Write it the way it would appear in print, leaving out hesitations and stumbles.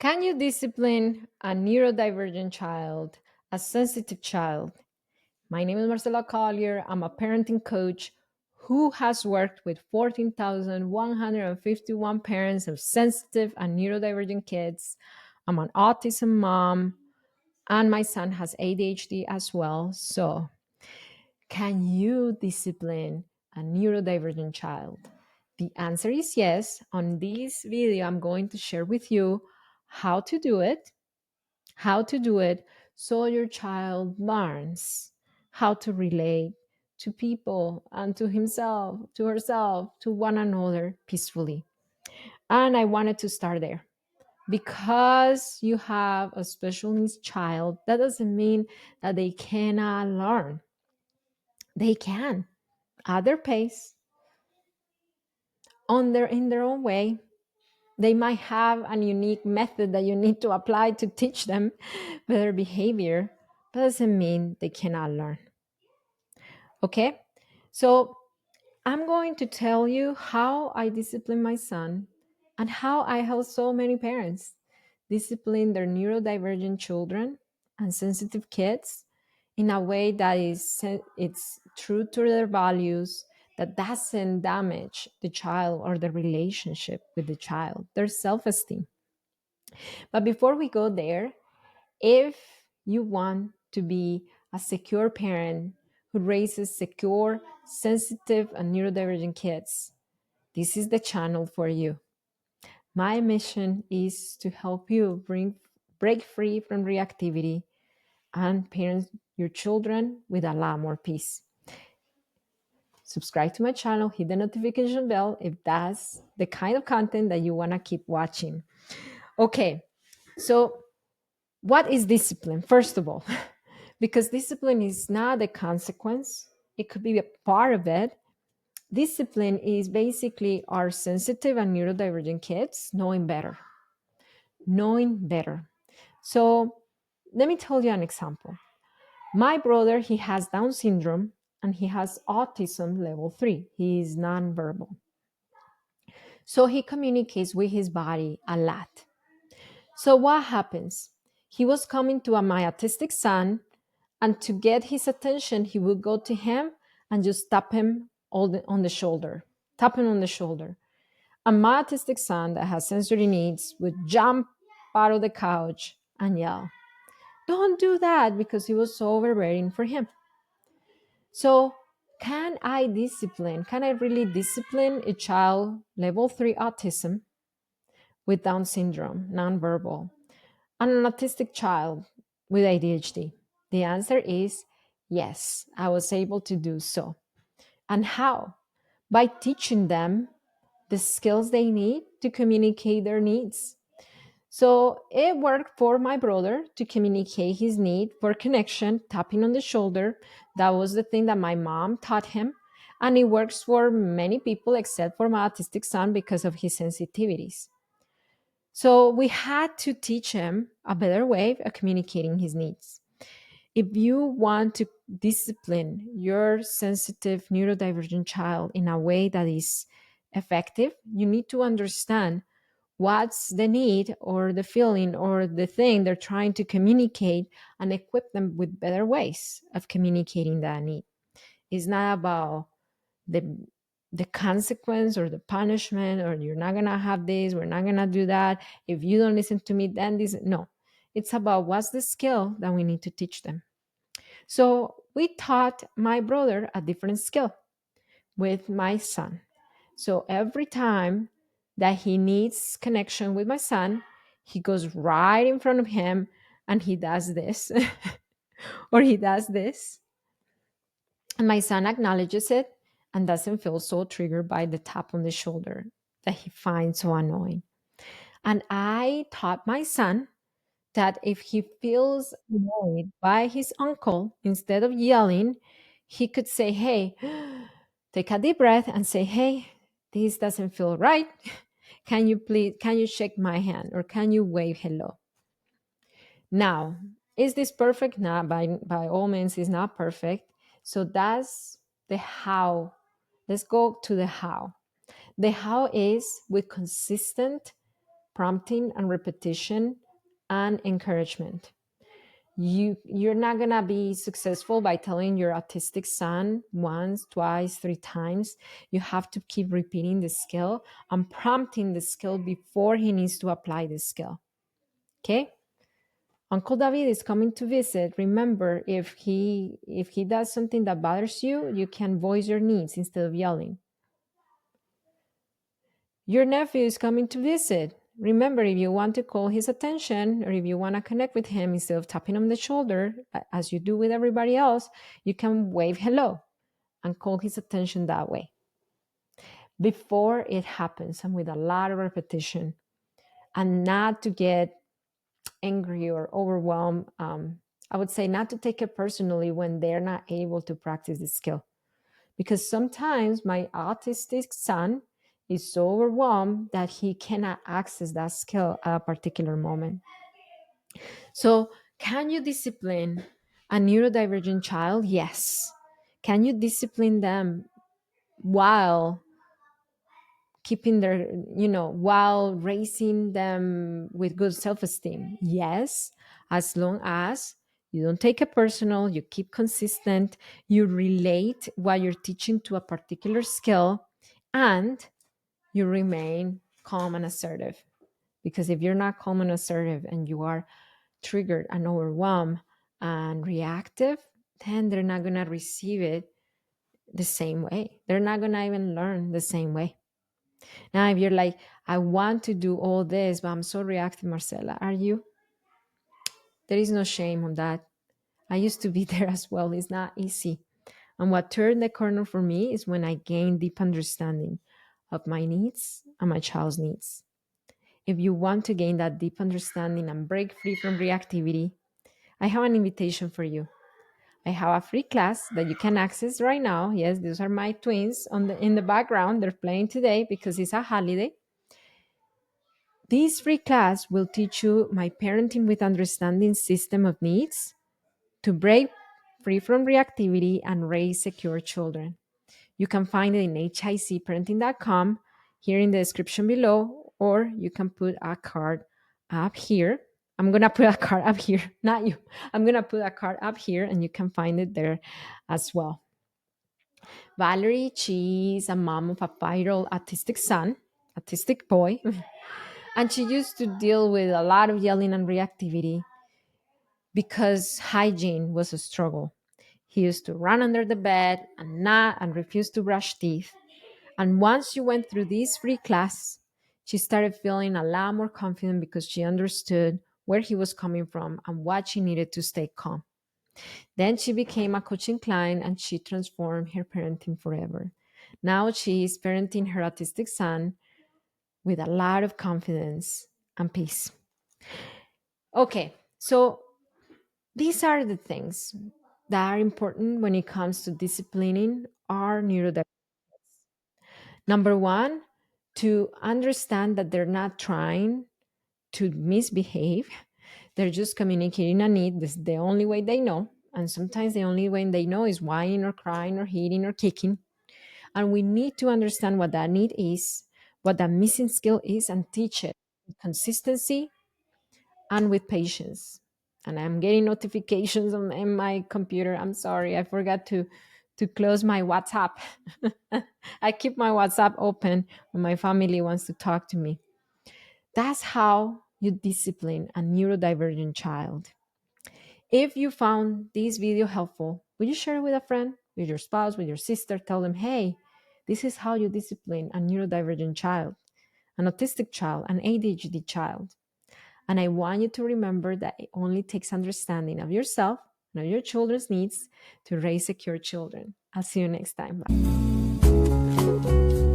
Can you discipline a neurodivergent child, a sensitive child? My name is Marcela Collier. I'm a parenting coach who has worked with 14,151 parents of sensitive and neurodivergent kids. I'm an autism mom, and my son has ADHD as well. So, can you discipline a neurodivergent child? The answer is yes. On this video, I'm going to share with you how to do it, so your child learns how to relate to people and to himself, to herself, to one another peacefully. And I wanted to start there because you have a special needs child. That doesn't mean that they cannot learn. They can at their pace, in their own way. They might have a unique method that you need to apply to teach them better behavior. That doesn't mean they cannot learn. Okay? So I'm going to tell you how I discipline my son and how I help so many parents discipline their neurodivergent children and sensitive kids in a way that it's true to their values, that doesn't damage the child or the relationship with the child, their self-esteem. But before we go there, if you want to be a secure parent who raises secure, sensitive, and neurodivergent kids, this is the channel for you. My mission is to help you break free from reactivity and parent your children with a lot more peace. Subscribe to my channel, hit the notification bell if that's the kind of content that you want to keep watching. Okay, so what is discipline? First of all, because discipline is not a consequence, it could be a part of it. Discipline is basically our sensitive and neurodivergent kids knowing better. Knowing better. So let me tell you an example. My brother, he has Down syndrome and he has autism level 3. He is nonverbal. So he communicates with his body a lot. So what happens? He was coming to my autistic son, and to get his attention, he would go to him and just tap him on the shoulder, tap him on the shoulder. And my autistic son that has sensory needs would jump out of the couch and yell, "Don't do that," because it was so overbearing for him. So, can I discipline? Can I really discipline a child level 3 autism with Down syndrome, nonverbal, and an autistic child with ADHD? The answer is yes, I was able to do so. And how? By teaching them the skills they need to communicate their needs. So it worked for my brother to communicate his need for connection, tapping on the shoulder. That was the thing that my mom taught him. And it works for many people except for my autistic son because of his sensitivities. So we had to teach him a better way of communicating his needs. If you want to discipline your sensitive neurodivergent child in a way that is effective, you need to understand what's the need or the feeling or the thing they're trying to communicate and equip them with better ways of communicating that need. It's not about the the consequence or the punishment, or you're not gonna have this, we're not gonna do that, if you don't listen to me then this. No, it's about what's the skill that we need to teach them. So we taught my brother a different skill with my son. So every time that he needs connection with my son, he goes right in front of him and he does this or he does this. And my son acknowledges it and doesn't feel so triggered by the tap on the shoulder that he finds so annoying. And I taught my son that if he feels annoyed by his uncle, instead of yelling, he could say, "Hey," take a deep breath and say, "Hey, this doesn't feel right. Can you shake my hand or can you wave hello?" Now, is this perfect? Not by all means, it's not perfect. So that's the how. Let's go to the how. The how is with consistent prompting and repetition and encouragement. You're not going to be successful by telling your autistic son once, twice, three times. You have to keep repeating the skill and prompting the skill before he needs to apply the skill. Okay? Uncle David is coming to visit. Remember, if he does something that bothers you, you can voice your needs instead of yelling. Your nephew is coming to visit. Remember, if you want to call his attention or if you want to connect with him instead of tapping on the shoulder, as you do with everybody else, you can wave hello and call his attention that way. Before it happens and with a lot of repetition, and not to get angry or overwhelmed. I would say not to take it personally when they're not able to practice the skill. Because sometimes my autistic son is so overwhelmed that he cannot access that skill at a particular moment. So, can you discipline a neurodivergent child? Yes. Can you discipline them while keeping their, while raising them with good self-esteem? Yes, as long as you don't take it personal, you keep consistent, you relate what you're teaching to a particular skill, and you remain calm and assertive. Because if you're not calm and assertive and you are triggered and overwhelmed and reactive, then they're not going to receive it the same way. They're not going to even learn the same way. Now, if you're like, I want to do all this, but I'm so reactive, Marcela, are you? There is no shame on that. I used to be there as well. It's not easy. And what turned the corner for me is when I gained deep understanding of my needs and my child's needs. If you want to gain that deep understanding and break free from reactivity, I have an invitation for you. I have a free class that you can access right now. Yes, these are my twins in the background. They're playing today because it's a holiday. This free class will teach you my parenting with understanding system of needs to break free from reactivity and raise secure children. You can find it in hicparenting.com here in the description below, or you can put a card up here. I'm going to put a card up here, not you. I'm going to put a card up here and you can find it there as well. Valerie, she's a mom of a 5-year-old autistic boy. And she used to deal with a lot of yelling and reactivity because hygiene was a struggle. He used to run under the bed and refuse to brush teeth. And once she went through this free class, she started feeling a lot more confident because she understood where he was coming from and what she needed to stay calm. Then she became a coaching client and she transformed her parenting forever. Now she is parenting her autistic son with a lot of confidence and peace. Okay, so these are the things that are important when it comes to disciplining our neurodivergent. Number one, to understand that they're not trying to misbehave, they're just communicating a need. This is the only way they know. And sometimes the only way they know is whining or crying or hitting or kicking. And we need to understand what that need is, what that missing skill is, and teach it with consistency and with patience. And I'm getting notifications in my computer. I'm sorry, I forgot to close my WhatsApp. I keep my WhatsApp open when my family wants to talk to me. That's how you discipline a neurodivergent child. If you found this video helpful, will you share it with a friend, with your spouse, with your sister? Tell them, hey, this is how you discipline a neurodivergent child, an autistic child, an ADHD child. And I want you to remember that it only takes understanding of yourself and of your children's needs to raise secure children. I'll see you next time. Bye.